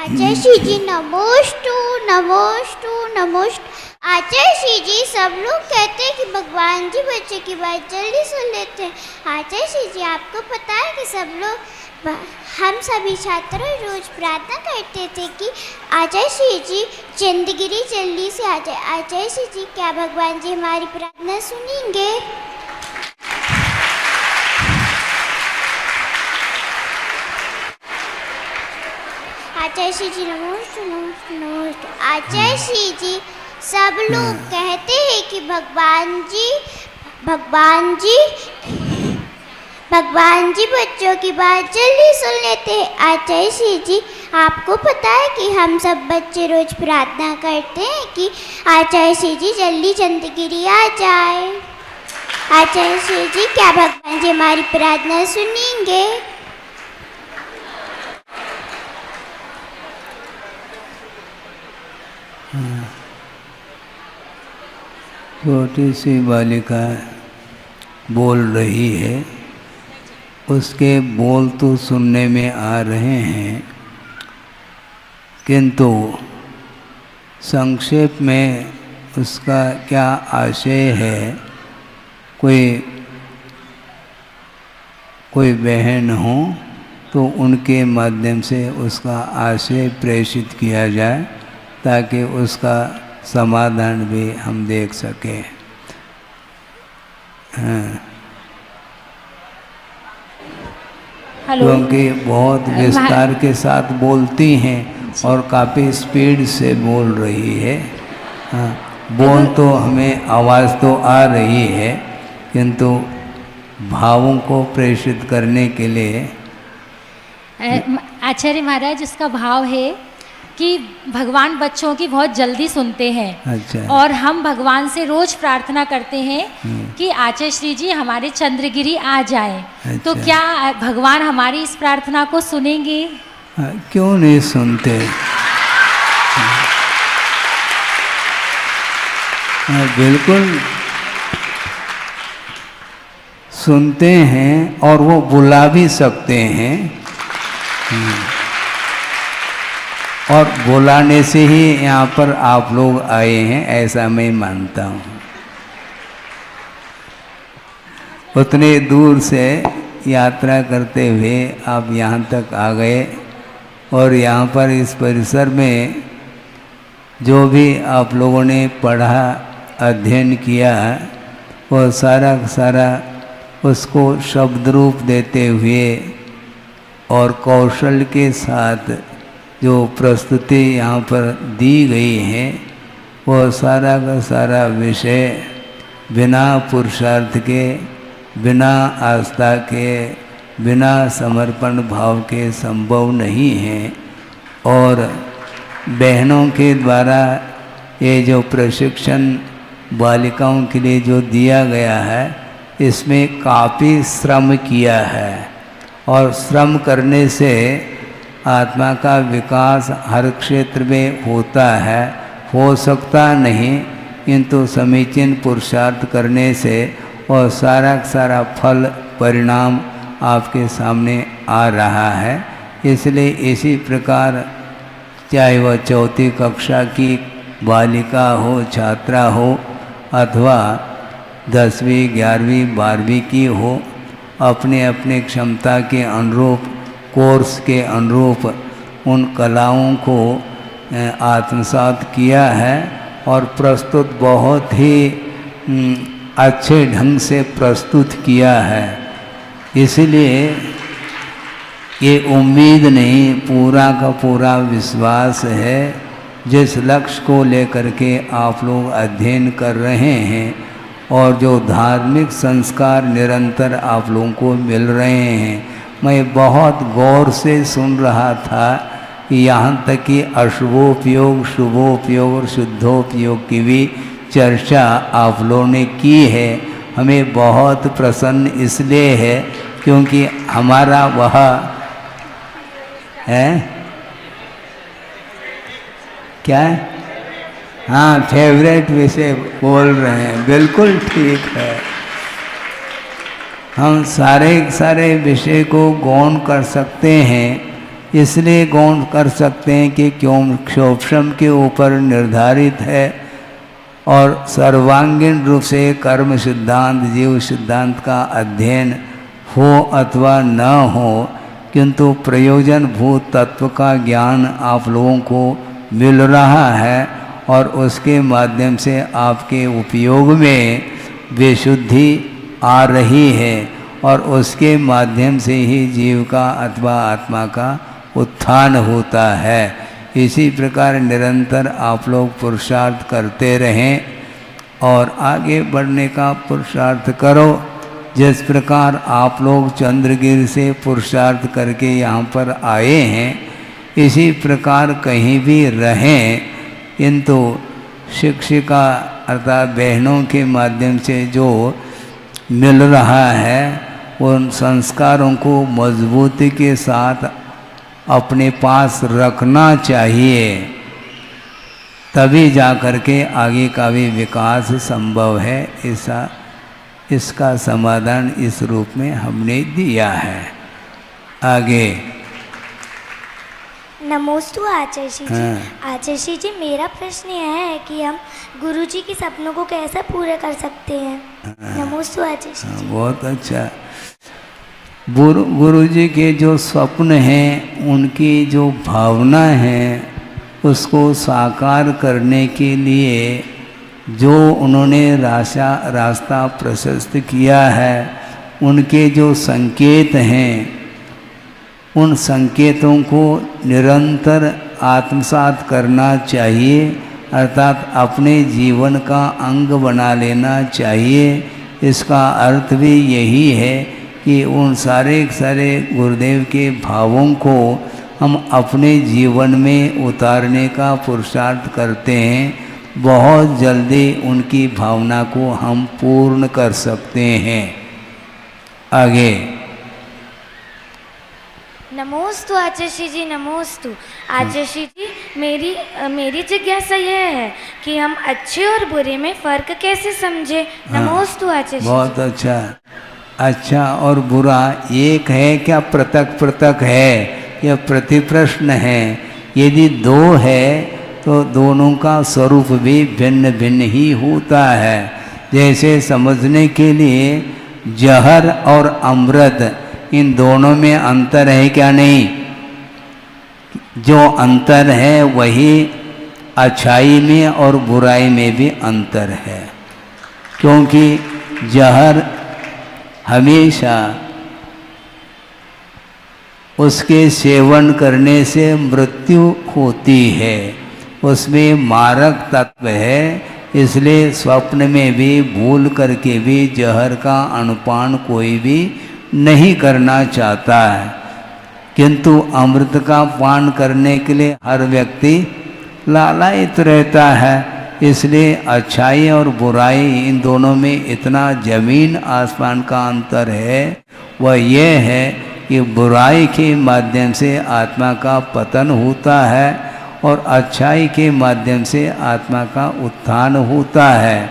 आचार्य जी नमोस्तु नमोस्तु नमोस्तु। आचार्य जी सब लोग कहते हैं कि भगवान जी बच्चे की बात जल्दी सुन लेते हैं। आचार्य जी आपको पता है कि सब लोग हम सभी छात्र रोज प्रार्थना करते थे कि आचार्य जी चंद्रगिरी जल्दी से आ जाए। आचार्य जी क्या भगवान जी हमारी प्रार्थना सुनेंगे? आचार्य जी नमोस्तु नमोस्तु नमोस्तु। आचार्य जी सब लोग कहते हैं कि भगवान जी बच्चों की बात जल्दी सुन लेते हैं। आचार्य जी आपको पता है कि हम सब बच्चे रोज प्रार्थना करते हैं कि आचार्य जी जल्दी चंद्रगिरी आ जाए। आचार्य जी क्या भगवान जी हमारी प्रार्थना सुनेंगे? छोटी सी बालिका बोल रही है, उसके बोल तो सुनने में आ रहे हैं, किंतु संक्षेप में उसका क्या आशय है, कोई बहन हो तो उनके माध्यम से उसका आशय प्रेषित किया जाए ताकि उसका समाधान भी हम देख सकें। क्योंकि बहुत विस्तार के साथ बोलती हैं और काफ़ी स्पीड से बोल रही है। बोल तो हमें आवाज़ तो आ रही है, किंतु भावों को प्रेषित करने के लिए आचार्य महाराज उसका भाव है कि भगवान बच्चों की बहुत जल्दी सुनते हैं। अच्छा। और हम भगवान से रोज प्रार्थना करते हैं कि आचार्य श्री जी हमारे चंद्रगिरी आ जाए। अच्छा। तो क्या भगवान हमारी इस प्रार्थना को सुनेंगे? क्यों नहीं सुनते? बिल्कुल सुनते हैं और वो बुला भी सकते हैं, और बुलाने से ही यहाँ पर आप लोग आए हैं, ऐसा मैं मानता हूँ। उतने दूर से यात्रा करते हुए आप यहाँ तक आ गए, और यहाँ पर इस परिसर में जो भी आप लोगों ने पढ़ा, अध्ययन किया, वो सारा सारा उसको शब्द रूप देते हुए और कौशल के साथ जो प्रस्तुति यहाँ पर दी गई है, वो सारा का सारा विषय बिना पुरुषार्थ के, बिना आस्था के, बिना समर्पण भाव के संभव नहीं है। और बहनों के द्वारा ये जो प्रशिक्षण बालिकाओं के लिए जो दिया गया है, इसमें काफ़ी श्रम किया है, और श्रम करने से आत्मा का विकास हर क्षेत्र में होता है, हो सकता नहीं, किंतु समीचीन पुरुषार्थ करने से और सारा सारा फल परिणाम आपके सामने आ रहा है। इसलिए इसी प्रकार चाहे वह चौथी कक्षा की बालिका हो, छात्रा हो, अथवा 10वीं, 11वीं, 12वीं की हो, अपने अपने क्षमता के अनुरूप, कोर्स के अनुरूप उन कलाओं को आत्मसात किया है, और प्रस्तुत बहुत ही अच्छे ढंग से प्रस्तुत किया है। इसलिए ये उम्मीद नहीं, पूरा का पूरा विश्वास है, जिस लक्ष्य को लेकर के आप लोग अध्ययन कर रहे हैं और जो धार्मिक संस्कार निरंतर आप लोगों को मिल रहे हैं। मैं बहुत गौर से सुन रहा था कि यहाँ तक कि अशुभोपयोग, शुभोपयोग और शुद्धोपयोग की भी चर्चा आप लोगों ने की है। हमें बहुत प्रसन्न इसलिए है क्योंकि हमारा वह है क्या है, हाँ, फेवरेट विषय बोल रहे हैं, बिल्कुल ठीक है। हम सारे सारे विषय को गौण कर सकते हैं, इसलिए गौण कर सकते हैं कि क्यों क्षोभम के ऊपर निर्धारित है और सर्वांगीण रूप से कर्म सिद्धांत जीव सिद्धांत का अध्ययन हो अथवा न हो, किंतु प्रयोजन भूत तत्व का ज्ञान आप लोगों को मिल रहा है और उसके माध्यम से आपके उपयोग में विशुद्धि आ रही है और उसके माध्यम से ही जीव का अथवा आत्मा का उत्थान होता है। इसी प्रकार निरंतर आप लोग पुरुषार्थ करते रहें और आगे बढ़ने का पुरुषार्थ करो। जिस प्रकार आप लोग चंद्रगिरी से पुरुषार्थ करके यहाँ पर आए हैं, इसी प्रकार कहीं भी रहें, किंतु शिक्षिका अर्थात बहनों के माध्यम से जो मिल रहा है उन संस्कारों को मजबूती के साथ अपने पास रखना चाहिए, तभी जा कर के आगे का भी विकास संभव है। इसका समाधान इस रूप में हमने दिया है। आगे नमोस्तु आचार्य जी। आचार्य जी, मेरा प्रश्न यह है कि हम गुरु जी के सपनों को कैसे पूरे कर सकते हैं? नमोस्तु आचार्य जी। बहुत अच्छा। गुरु जी के जो स्वप्न हैं, उनकी जो भावना है, उसको साकार करने के लिए जो उन्होंने रास्ता प्रशस्त किया है, उनके जो संकेत हैं, उन संकेतों को निरंतर आत्मसात करना चाहिए, अर्थात अपने जीवन का अंग बना लेना चाहिए। इसका अर्थ भी यही है कि उन सारे गुरुदेव के भावों को हम अपने जीवन में उतारने का पुरुषार्थ करते हैं। बहुत जल्दी उनकी भावना को हम पूर्ण कर सकते हैं। आगे नमोस्तु आचार्य जी। नमोस्तु आचार्य जी, मेरी जिज्ञासा यह है कि हम अच्छे और बुरे में फर्क कैसे समझे? नमोस्तु आचार्य जी। बहुत अच्छा। अच्छा और बुरा एक है क्या पृथक पृथक है या प्रतिप्रश्न है? यदि दो है तो दोनों का स्वरूप भी भिन्न भिन्न ही होता है। जैसे समझने के लिए जहर और अमृत, इन दोनों में अंतर है क्या? नहीं। जो अंतर है वही अच्छाई में और बुराई में भी अंतर है, क्योंकि जहर हमेशा उसके सेवन करने से मृत्यु होती है, उसमें मारक तत्व है। इसलिए स्वप्न में भी भूल करके भी जहर का अनुपान कोई भी नहीं करना चाहता है, किंतु अमृत का पान करने के लिए हर व्यक्ति लालायित रहता है। इसलिए अच्छाई और बुराई, इन दोनों में इतना जमीन आसमान का अंतर है। वह यह है कि बुराई के माध्यम से आत्मा का पतन होता है और अच्छाई के माध्यम से आत्मा का उत्थान होता है।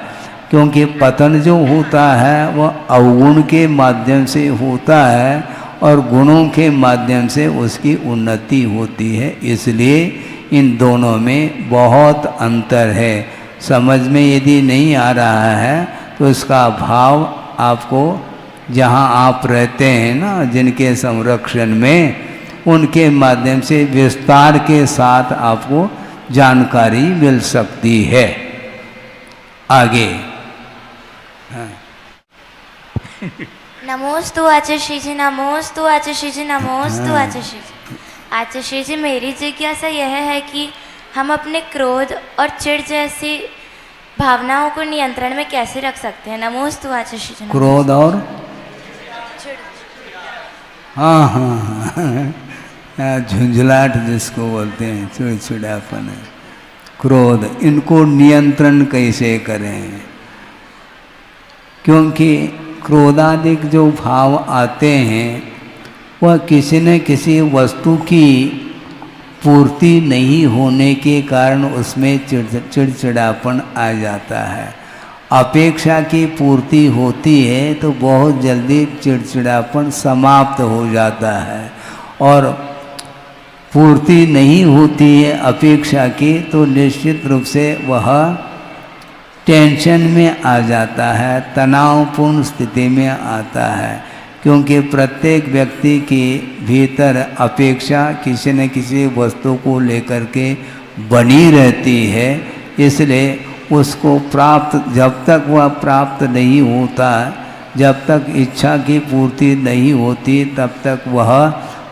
क्योंकि पतन जो होता है वह अवगुण के माध्यम से होता है और गुणों के माध्यम से उसकी उन्नति होती है। इसलिए इन दोनों में बहुत अंतर है। समझ में यदि नहीं आ रहा है तो इसका भाव आपको जहाँ आप रहते हैं ना, जिनके संरक्षण में, उनके माध्यम से विस्तार के साथ आपको जानकारी मिल सकती है। आगे नमोस्तु आचार्य जी। नमोस्तु आचार्य जी। नमोस्तु आचार्य जी। आचार्य जी, मेरी जिज्ञासा यह है कि हम अपने क्रोध और चिढ़ जैसी भावनाओं को नियंत्रण में कैसे रख सकते हैं? नमोस्तु आचार्य जी। क्रोध और हाँ, झुंझलाहट जिसको बोलते हैं, चिड़चिड़ापन, क्रोध, इनको नियंत्रण कैसे करें? क्योंकि क्रोधादिक जो भाव आते हैं वह किसी न किसी वस्तु की पूर्ति नहीं होने के कारण उसमें चिड़चिड़ापन आ जाता है। अपेक्षा की पूर्ति होती है तो बहुत जल्दी चिड़चिड़ापन समाप्त हो जाता है। और पूर्ति नहीं होती है अपेक्षा की, तो निश्चित रूप से वह टेंशन में आ जाता है, तनावपूर्ण स्थिति में आता है। क्योंकि प्रत्येक व्यक्ति के भीतर अपेक्षा किसी न किसी वस्तु को लेकर के बनी रहती है, इसलिए उसको प्राप्त, जब तक वह प्राप्त नहीं होता, जब तक इच्छा की पूर्ति नहीं होती, तब तक वह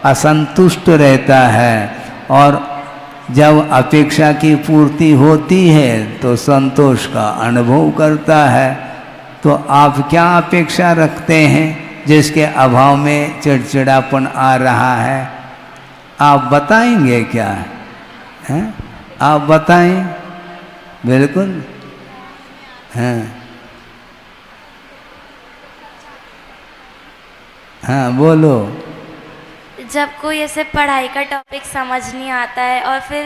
असंतुष्ट रहता है। और जब अपेक्षा की पूर्ति होती है तो संतोष का अनुभव करता है। तो आप क्या अपेक्षा रखते हैं जिसके अभाव में चिड़चिड़ापन आ रहा है? आप बताएंगे क्या हैं? आप बताएं। बिल्कुल। हाँ हाँ, बोलो। जब कोई ऐसे पढ़ाई का टॉपिक समझ नहीं आता है और फिर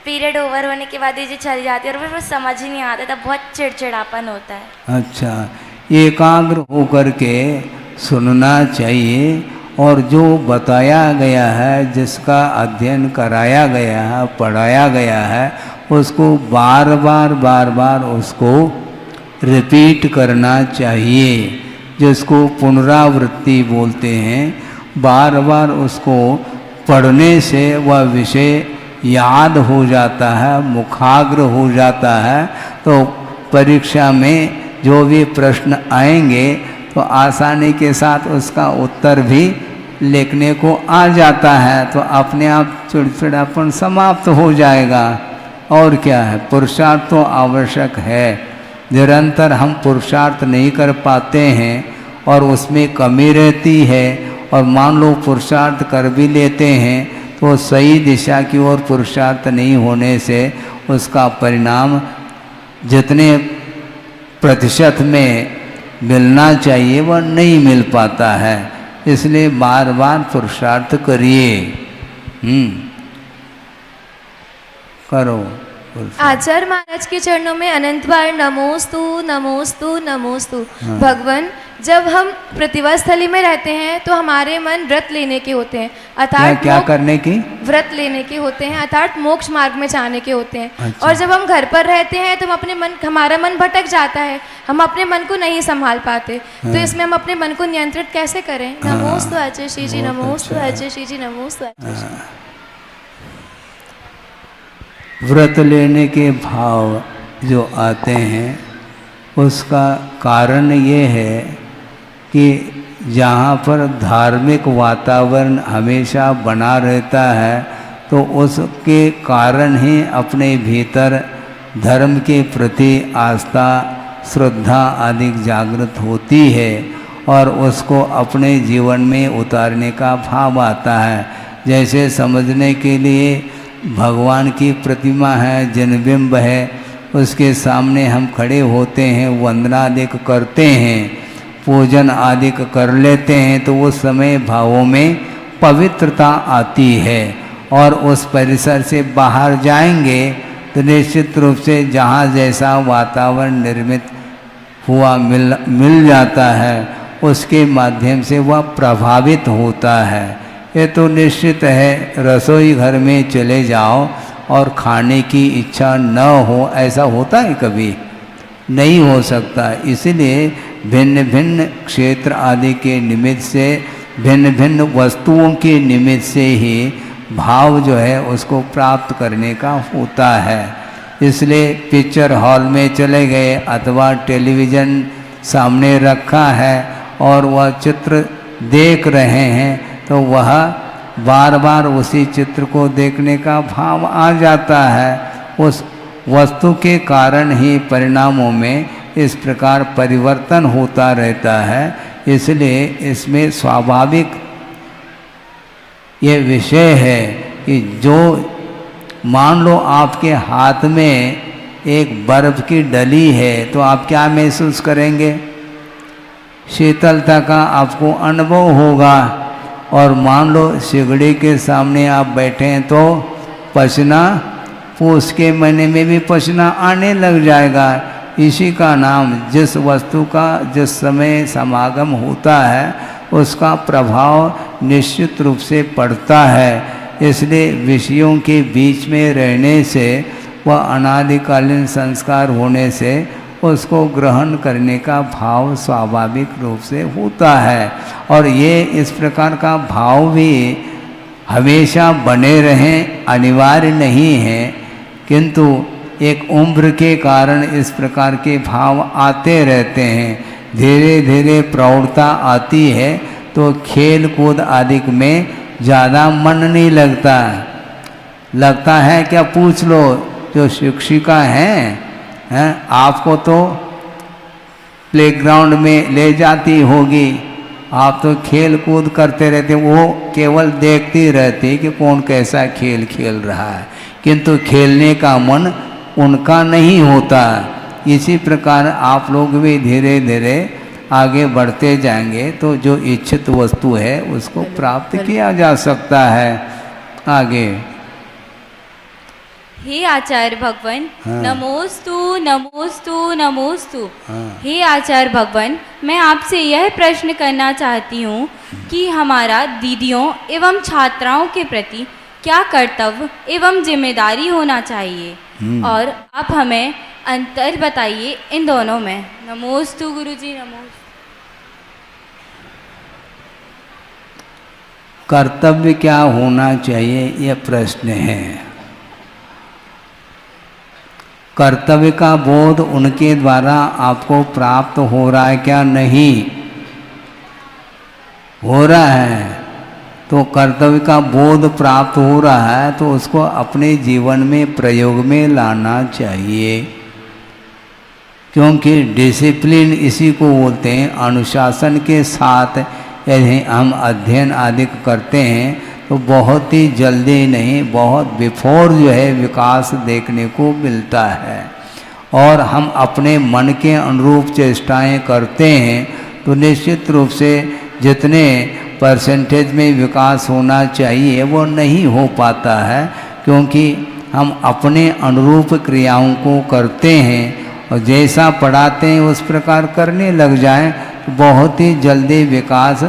पीरियड ओवर होने के बाद ये चली जाती है और फिर वो समझ ही नहीं आता, तब बहुत चिड़चिड़ापन होता है। अच्छा, एकाग्र होकर के सुनना चाहिए और जो बताया गया है, जिसका अध्ययन कराया गया है, पढ़ाया गया है, उसको बार बार उसको रिपीट करना चाहिए, जिसको पुनरावृत्ति बोलते हैं। बार बार उसको पढ़ने से वह विषय याद हो जाता है, मुखाग्र हो जाता है। तो परीक्षा में जो भी प्रश्न आएंगे तो आसानी के साथ उसका उत्तर भी लिखने को आ जाता है, तो अपने आप चिड़चिड़ापन समाप्त हो जाएगा। और क्या है, पुरुषार्थ तो आवश्यक है। निरंतर हम पुरुषार्थ नहीं कर पाते हैं और उसमें कमी रहती है, और मान लो पुरुषार्थ कर भी लेते हैं तो सही दिशा की ओर पुरुषार्थ नहीं होने से उसका परिणाम जितने प्रतिशत में मिलना चाहिए वह नहीं मिल पाता है। इसलिए बार बार पुरुषार्थ करिए। करो। आचार्य महाराज के चरणों में अनंत बार नमोस्तु नमोस्तु नमोस्तु। भगवान, जब हम प्रतिभा स्थली में रहते हैं तो हमारे मन व्रत लेने के होते हैं, अर्थात क्या करने की? व्रत लेने के होते हैं, अर्थात मोक्ष मार्ग में जाने के होते हैं। अच्छा। और जब हम घर पर रहते हैं तो हम अपने मन, हमारा मन भटक जाता है, हम अपने मन को नहीं संभाल पाते। तो इसमें हम अपने मन को नियंत्रित कैसे करें? नमोस्तु आचार्य श्री जी, नमोस्तु आचार्य श्री जी, नमोस्तु आचार्य श्री जी। व्रत लेने के भाव जो आते हैं उसका कारण ये है कि जहाँ पर धार्मिक वातावरण हमेशा बना रहता है तो उसके कारण ही अपने भीतर धर्म के प्रति आस्था, श्रद्धा आदि जागृत होती है और उसको अपने जीवन में उतारने का भाव आता है। जैसे समझने के लिए भगवान की प्रतिमा है, जन्मबिंब है, उसके सामने हम खड़े होते हैं, वंदना आदि करते हैं, पूजन आदि कर लेते हैं, तो उस समय भावों में पवित्रता आती है। और उस परिसर से बाहर जाएंगे तो निश्चित रूप से जहाँ जैसा वातावरण निर्मित हुआ मिल जाता है, उसके माध्यम से वह प्रभावित होता है। ये तो निश्चित है। रसोई घर में चले जाओ और खाने की इच्छा न हो, ऐसा होता है कभी? नहीं हो सकता। इसलिए भिन्न भिन्न क्षेत्र आदि के निमित्त से, भिन्न भिन्न वस्तुओं के निमित्त से ही भाव जो है उसको प्राप्त करने का होता है। इसलिए पिक्चर हॉल में चले गए अथवा टेलीविज़न सामने रखा है और वह चित्र देख रहे हैं तो वह बार बार उसी चित्र को देखने का भाव आ जाता है। उस वस्तु के कारण ही परिणामों में इस प्रकार परिवर्तन होता रहता है। इसलिए इसमें स्वाभाविक ये विषय है कि जो मान लो आपके हाथ में एक बर्फ़ की डली है तो आप क्या महसूस करेंगे? शीतलता का आपको अनुभव होगा। और मान लो सिगड़ी के सामने आप बैठे हैं तो पसीना, पूस के महीने में भी पसीना आने लग जाएगा। इसी का नाम, जिस वस्तु का जिस समय समागम होता है उसका प्रभाव निश्चित रूप से पड़ता है। इसलिए विषयों के बीच में रहने से वह अनादिकालीन संस्कार होने से उसको ग्रहण करने का भाव स्वाभाविक रूप से होता है। और ये इस प्रकार का भाव भी हमेशा बने रहें अनिवार्य नहीं है, किंतु एक उम्र के कारण इस प्रकार के भाव आते रहते हैं। धीरे धीरे प्रौढ़ता आती है तो खेल कूद आदि में ज़्यादा मन नहीं लगता। लगता है क्या, पूछ लो जो शिक्षिका हैं, आपको तो प्लेग्राउंड में ले जाती होगी, आप तो खेल कूद करते रहते, वो केवल देखती रहती कि कौन कैसा खेल खेल रहा है, किंतु खेलने का मन उनका नहीं होता। इसी प्रकार आप लोग भी धीरे धीरे आगे बढ़ते जाएंगे तो जो इच्छित वस्तु है उसको प्राप्त किया जा सकता है। आगे। हे आचार्य भगवान, हाँ। नमोस्तु नमोस्तु नमोस्तु। हाँ। हे आचार्य भगवान, मैं आपसे यह प्रश्न करना चाहती हूँ कि हमारा दीदियों एवं छात्राओं के प्रति क्या कर्तव्य एवं जिम्मेदारी होना चाहिए, और आप हमें अंतर बताइए इन दोनों में। नमोस्तु गुरुजी, नमोस्तु। कर्तव्य क्या होना चाहिए, यह प्रश्न है। कर्तव्य का बोध उनके द्वारा आपको प्राप्त हो रहा है क्या, नहीं हो रहा है तो कर्तव्य का बोध प्राप्त हो रहा है तो उसको अपने जीवन में प्रयोग में लाना चाहिए। क्योंकि डिसिप्लिन इसी को बोलते हैं। अनुशासन के साथ यदि हम अध्ययन आदि करते हैं तो बहुत ही जल्दी नहीं, बहुत बिफोर जो है विकास देखने को मिलता है। और हम अपने मन के अनुरूप चेष्टाएं करते हैं तो निश्चित रूप से जितने परसेंटेज में विकास होना चाहिए वो नहीं हो पाता है, क्योंकि हम अपने अनुरूप क्रियाओं को करते हैं और जैसा पढ़ाते हैं उस प्रकार करने लग जाएं तो बहुत ही जल्दी विकास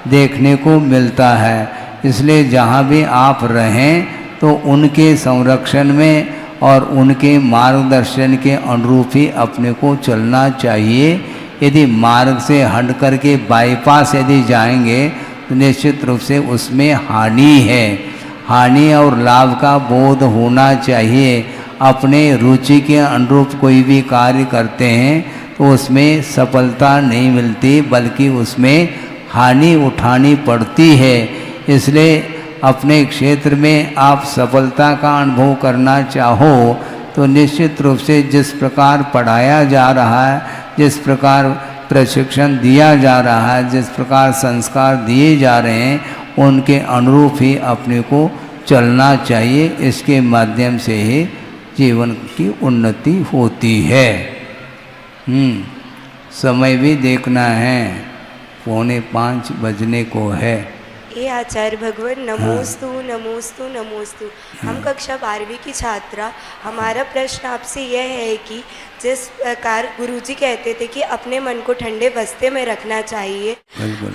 देखने को मिलता है। इसलिए जहाँ भी आप रहें तो उनके संरक्षण में और उनके मार्गदर्शन के अनुरूप ही अपने को चलना चाहिए। यदि मार्ग से हट करके बाईपास यदि जाएंगे तो निश्चित रूप से उसमें हानि है। हानि और लाभ का बोध होना चाहिए। अपने रुचि के अनुरूप कोई भी कार्य करते हैं तो उसमें सफलता नहीं मिलती, बल्कि उसमें हानि उठानी पड़ती है। इसलिए अपने क्षेत्र में आप सफलता का अनुभव करना चाहो तो निश्चित रूप से जिस प्रकार पढ़ाया जा रहा है, जिस प्रकार प्रशिक्षण दिया जा रहा है, जिस प्रकार संस्कार दिए जा रहे हैं, उनके अनुरूप ही अपने को चलना चाहिए। इसके माध्यम से ही जीवन की उन्नति होती है। समय भी देखना है, 4:45 बजने को है। हे आचार्य भगवान, नमोस्तु नमोस्तु नमोस्तु। हम कक्षा 12वीं की छात्रा, हमारा प्रश्न आपसे यह है कि जिस प्रकार गुरुजी कहते थे कि अपने मन को ठंडे बस्ते में रखना चाहिए,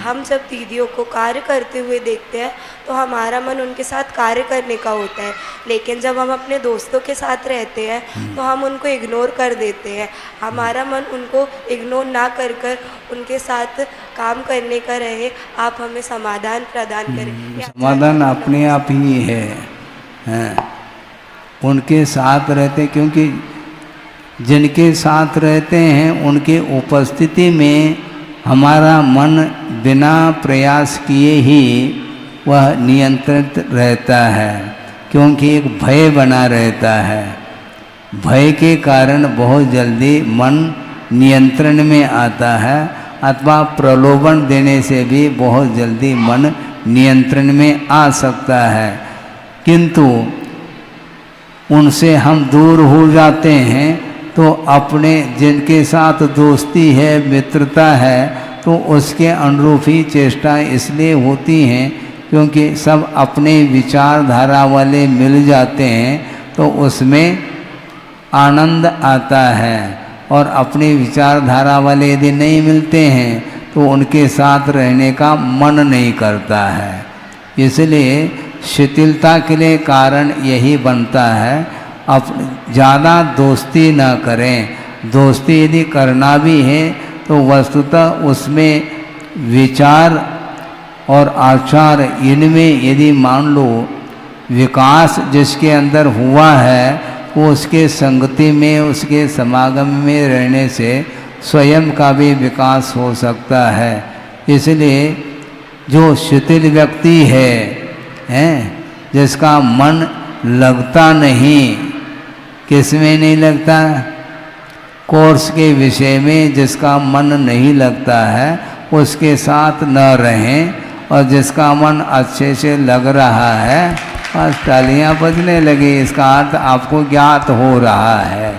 हम जब दीदियों को कार्य करते हुए देखते हैं तो हमारा मन उनके साथ कार्य करने का होता है, लेकिन जब हम अपने दोस्तों के साथ रहते हैं तो हम उनको इग्नोर कर देते हैं। हमारा मन उनको इग्नोर ना कर कर उनके साथ काम करने का रहे। आप हमें समाधान प्रदान करें। समाधान अपने आप ही है, उनके साथ रहते, क्योंकि जिनके साथ रहते हैं उनके उपस्थिति में हमारा मन बिना प्रयास किए ही वह नियंत्रित रहता है, क्योंकि एक भय बना रहता है। भय के कारण बहुत जल्दी मन नियंत्रण में आता है, अथवा प्रलोभन देने से भी बहुत जल्दी मन नियंत्रण में आ सकता है। किंतु उनसे हम दूर हो जाते हैं तो अपने जिनके साथ दोस्ती है, मित्रता है, तो उसके अनुरूप ही चेष्टाएँ इसलिए होती हैं क्योंकि सब अपने विचारधारा वाले मिल जाते हैं तो उसमें आनंद आता है। और अपनी विचारधारा वाले यदि नहीं मिलते हैं तो उनके साथ रहने का मन नहीं करता है। इसलिए शिथिलता के लिए कारण यही बनता है। अब ज़्यादा दोस्ती न करें। दोस्ती यदि करना भी है तो वस्तुतः उसमें विचार और आचार इनमें यदि मान लो विकास जिसके अंदर हुआ है वो उसके संगति में, उसके समागम में रहने से स्वयं का भी विकास हो सकता है। इसलिए जो शिथिल व्यक्ति है जिसका मन लगता नहीं, किस में नहीं लगता, कोर्स के विषय में जिसका मन नहीं लगता है उसके साथ न रहें, और जिसका मन अच्छे से लग रहा है बस तालियां बजने लगी, इसका अर्थ आपको ज्ञात हो रहा है।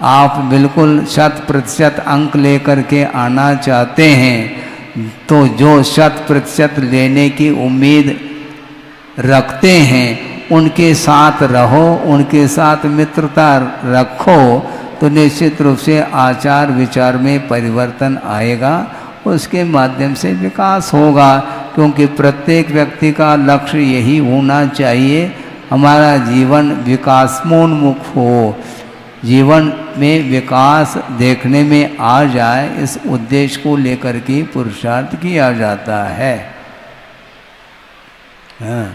आप बिल्कुल 100% अंक लेकर के आना चाहते हैं तो जो 100% लेने की उम्मीद रखते हैं उनके साथ रहो, उनके साथ मित्रता रखो, तो निश्चित रूप से आचार विचार में परिवर्तन आएगा, उसके माध्यम से विकास होगा। क्योंकि प्रत्येक व्यक्ति का लक्ष्य यही होना चाहिए, हमारा जीवन विकासोन्मुख हो, जीवन में विकास देखने में आ जाए, इस उद्देश्य को लेकर के पुरुषार्थ किया जाता है। हाँ।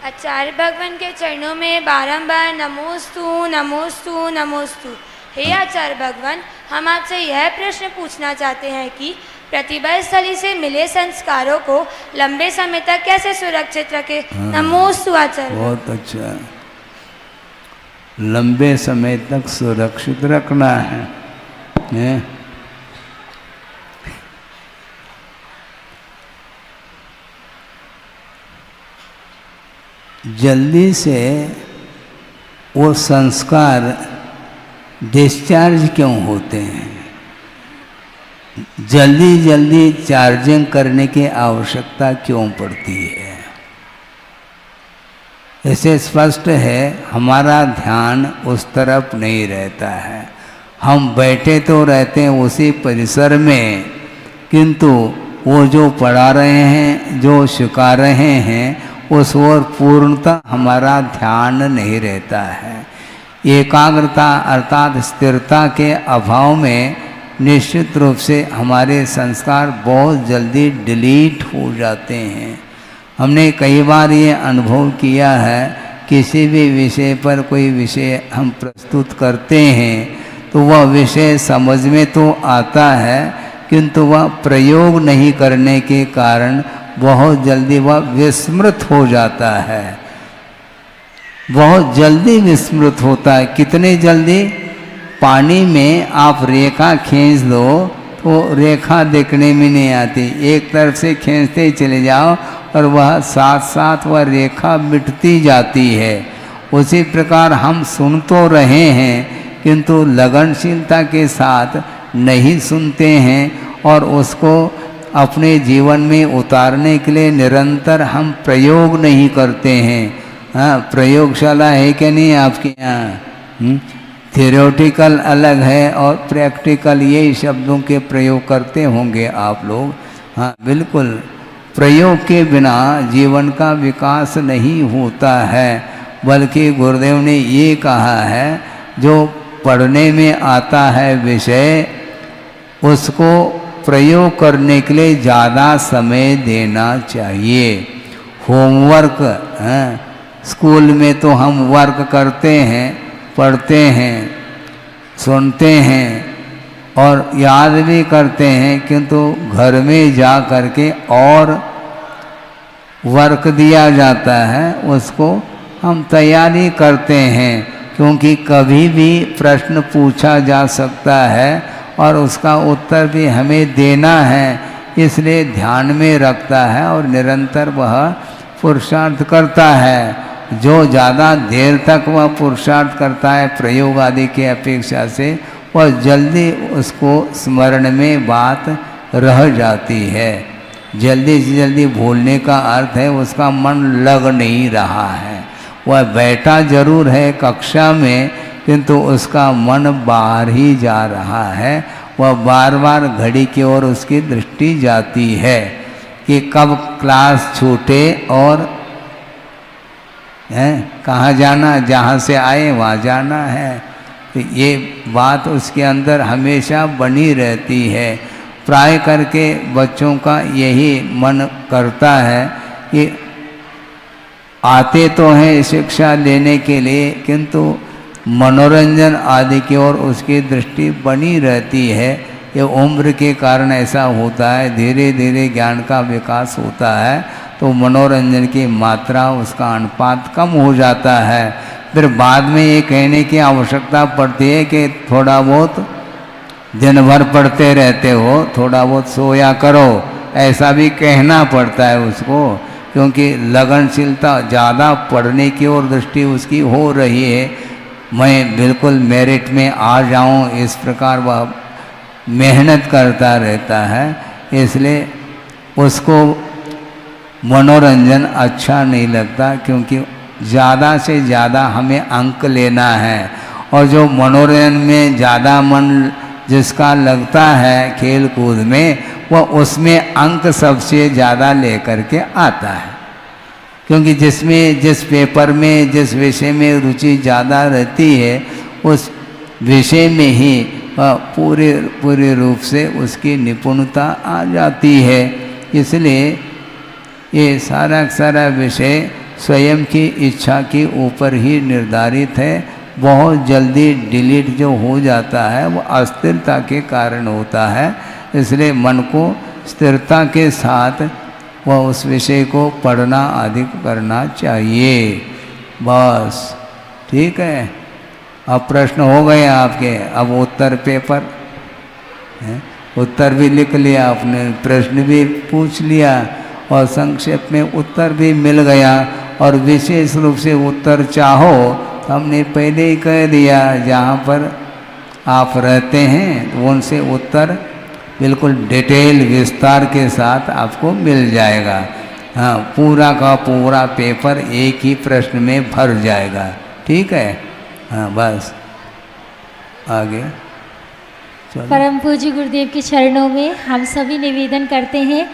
आचार्य भगवान के चरणों में बारंबार नमोस्तु नमोस्तु नमोस्तु। हे आचार्य भगवान, हम आपसे यह प्रश्न पूछना चाहते हैं कि प्रतिभा स्थली से मिले संस्कारों को लंबे समय तक कैसे सुरक्षित रखें। नमोस्तु आचार्य। बहुत अच्छा, लंबे समय तक सुरक्षित रखना है। जल्दी से वो संस्कार डिस्चार्ज क्यों होते हैं, जल्दी जल्दी चार्जिंग करने की आवश्यकता क्यों पड़ती है। इससे स्पष्ट है हमारा ध्यान उस तरफ नहीं रहता है। हम बैठे तो रहते हैं उसी परिसर में, किंतु वो जो पढ़ा रहे हैं, जो सिखा रहे हैं, उस ओर पूर्णतः हमारा ध्यान नहीं रहता है। एकाग्रता अर्थात स्थिरता के अभाव में निश्चित रूप से हमारे संस्कार बहुत जल्दी डिलीट हो जाते हैं। हमने कई बार ये अनुभव किया है, किसी भी विषय पर कोई विषय हम प्रस्तुत करते हैं तो वह विषय समझ में तो आता है, किंतु वह प्रयोग नहीं करने के कारण बहुत जल्दी वह विस्मृत हो जाता है, बहुत जल्दी विस्मृत होता है। कितने जल्दी, पानी में आप रेखा खींच दो तो रेखा देखने में नहीं आती, एक तरफ से खींचते ही चले जाओ और वह साथ साथ वह रेखा मिटती जाती है। उसी प्रकार हम सुन तो रहे हैं किंतु लगनशीलता के साथ नहीं सुनते हैं और उसको अपने जीवन में उतारने के लिए निरंतर हम प्रयोग नहीं करते हैं। हाँ, प्रयोगशाला है कि नहीं आपके यहाँ? थियोरेटिकल अलग है और प्रैक्टिकल, यही शब्दों के प्रयोग करते होंगे आप लोग। हाँ बिल्कुल, प्रयोग के बिना जीवन का विकास नहीं होता है, बल्कि गुरुदेव ने ये कहा है जो पढ़ने में आता है विषय उसको प्रयोग करने के लिए ज़्यादा समय देना चाहिए। होमवर्क, स्कूल में तो हम वर्क करते हैं, पढ़ते हैं, सुनते हैं और याद भी करते हैं, किंतु घर में जा कर के और वर्क दिया जाता है, उसको हम तैयारी करते हैं, क्योंकि कभी भी प्रश्न पूछा जा सकता है और उसका उत्तर भी हमें देना है, इसलिए ध्यान में रखता है और निरंतर वह पुरुषार्थ करता है। जो ज़्यादा देर तक वह पुरुषार्थ करता है प्रयोग आदि की अपेक्षा से, वह जल्दी उसको स्मरण में बात रह जाती है। जल्दी से जल्दी भूलने का अर्थ है उसका मन लग नहीं रहा है। वह बैठा जरूर है कक्षा में, किंतु उसका मन बाहर ही जा रहा है। वह बार बार घड़ी की ओर उसकी दृष्टि जाती है कि कब क्लास छूटे और हैं, कहाँ जाना, जहाँ से आए वहाँ जाना है। तो ये बात उसके अंदर हमेशा बनी रहती है। प्राय करके बच्चों का यही मन करता है कि आते तो हैं शिक्षा लेने के लिए, किंतु मनोरंजन आदि की ओर उसकी दृष्टि बनी रहती है। ये उम्र के कारण ऐसा होता है, धीरे धीरे ज्ञान का विकास होता है तो मनोरंजन की मात्रा, उसका अनुपात कम हो जाता है। फिर बाद में ये कहने की आवश्यकता पड़ती है कि थोड़ा बहुत दिन भर पढ़ते रहते हो, थोड़ा बहुत सोया करो, ऐसा भी कहना पड़ता है उसको, क्योंकि लगनशीलता ज़्यादा पढ़ने की ओर दृष्टि उसकी हो रही है। मैं बिल्कुल मेरिट में आ जाऊं, इस प्रकार वह मेहनत करता रहता है। इसलिए उसको मनोरंजन अच्छा नहीं लगता, क्योंकि ज़्यादा से ज़्यादा हमें अंक लेना है। और जो मनोरंजन में ज़्यादा मन जिसका लगता है खेल कूद में, वह उसमें अंक सबसे ज़्यादा लेकर के आता है। क्योंकि जिसमें, जिस पेपर में, जिस विषय में रुचि ज़्यादा रहती है, उस विषय में ही पूरे रूप से उसकी निपुणता आ जाती है। इसलिए ये सारा विषय स्वयं की इच्छा के ऊपर ही निर्धारित है। बहुत जल्दी डिलीट जो हो जाता है वो अस्थिरता के कारण होता है। इसलिए मन को स्थिरता के साथ वह उस विषय को पढ़ना आदि करना चाहिए। बस ठीक है। अब प्रश्न हो गए आपके। अब उत्तर पेपर है, उत्तर भी लिख लिया आपने, प्रश्न भी पूछ लिया और संक्षेप में उत्तर भी मिल गया। और विशेष रूप से उत्तर चाहो तो हमने पहले ही कह दिया, जहाँ पर आप रहते हैं उनसे उत्तर बिल्कुल डिटेल विस्तार के साथ आपको मिल जाएगा। हाँ, पूरा का पूरा पेपर एक ही प्रश्न में भर जाएगा। ठीक है। हाँ, बस आगे चलो। परम पूज्य गुरुदेव के चरणों में हम सभी निवेदन करते हैं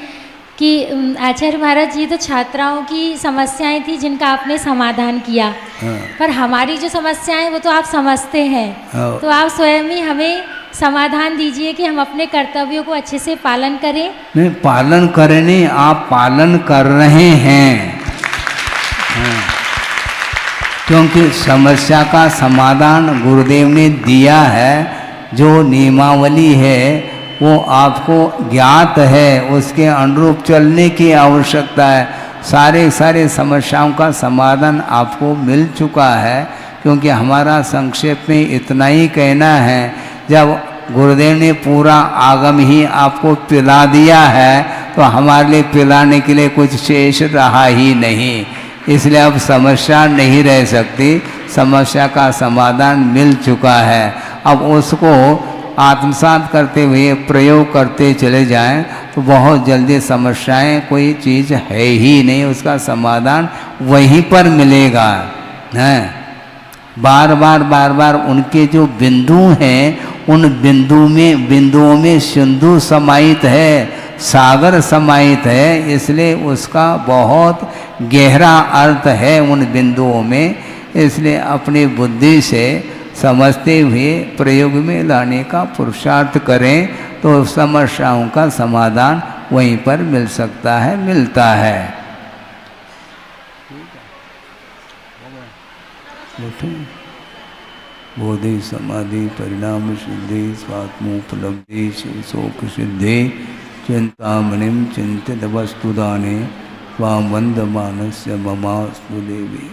कि आचार्य महाराज जी, तो छात्राओं की समस्याएं थी जिनका आपने समाधान किया। हाँ। पर हमारी जो समस्याएं वो तो आप समझते हैं। हाँ। तो आप स्वयं ही हमें समाधान दीजिए कि हम अपने कर्तव्यों को अच्छे से पालन करें। नहीं, पालन करें नहीं, आप पालन कर रहे हैं। हाँ। क्योंकि समस्या का समाधान गुरुदेव ने दिया है, जो नियमावली है वो आपको ज्ञात है, उसके अनुरूप चलने की आवश्यकता है। सारे समस्याओं का समाधान आपको मिल चुका है। क्योंकि हमारा संक्षेप में इतना ही कहना है, जब गुरुदेव ने पूरा आगम ही आपको पिला दिया है तो हमारे लिए पिलाने के लिए कुछ शेष रहा ही नहीं। इसलिए अब समस्या नहीं रह सकती, समस्या का समाधान मिल चुका है। अब उसको आत्मसात करते हुए प्रयोग करते चले जाएं तो बहुत जल्दी समस्याएं कोई चीज़ है ही नहीं, उसका समाधान वहीं पर मिलेगा। हैं, बार बार उनके जो बिंदु हैं, उन बिंदुओं में सिंधु समाहित है, सागर समाहित है। इसलिए उसका बहुत गहरा अर्थ है उन बिंदुओं में। इसलिए अपनी बुद्धि से समझते हुए प्रयोग में लाने का पुरुषार्थ करें तो समस्याओं का समाधान वहीं पर मिल सकता है, मिलता है। बोधि समाधि परिणाम सिद्धि स्वात्मोपलब्धि शोक सिद्धि चिंतामणिम चिंतित वस्तुदाने स्वाम वंदमानस्य ममास्तु देवी।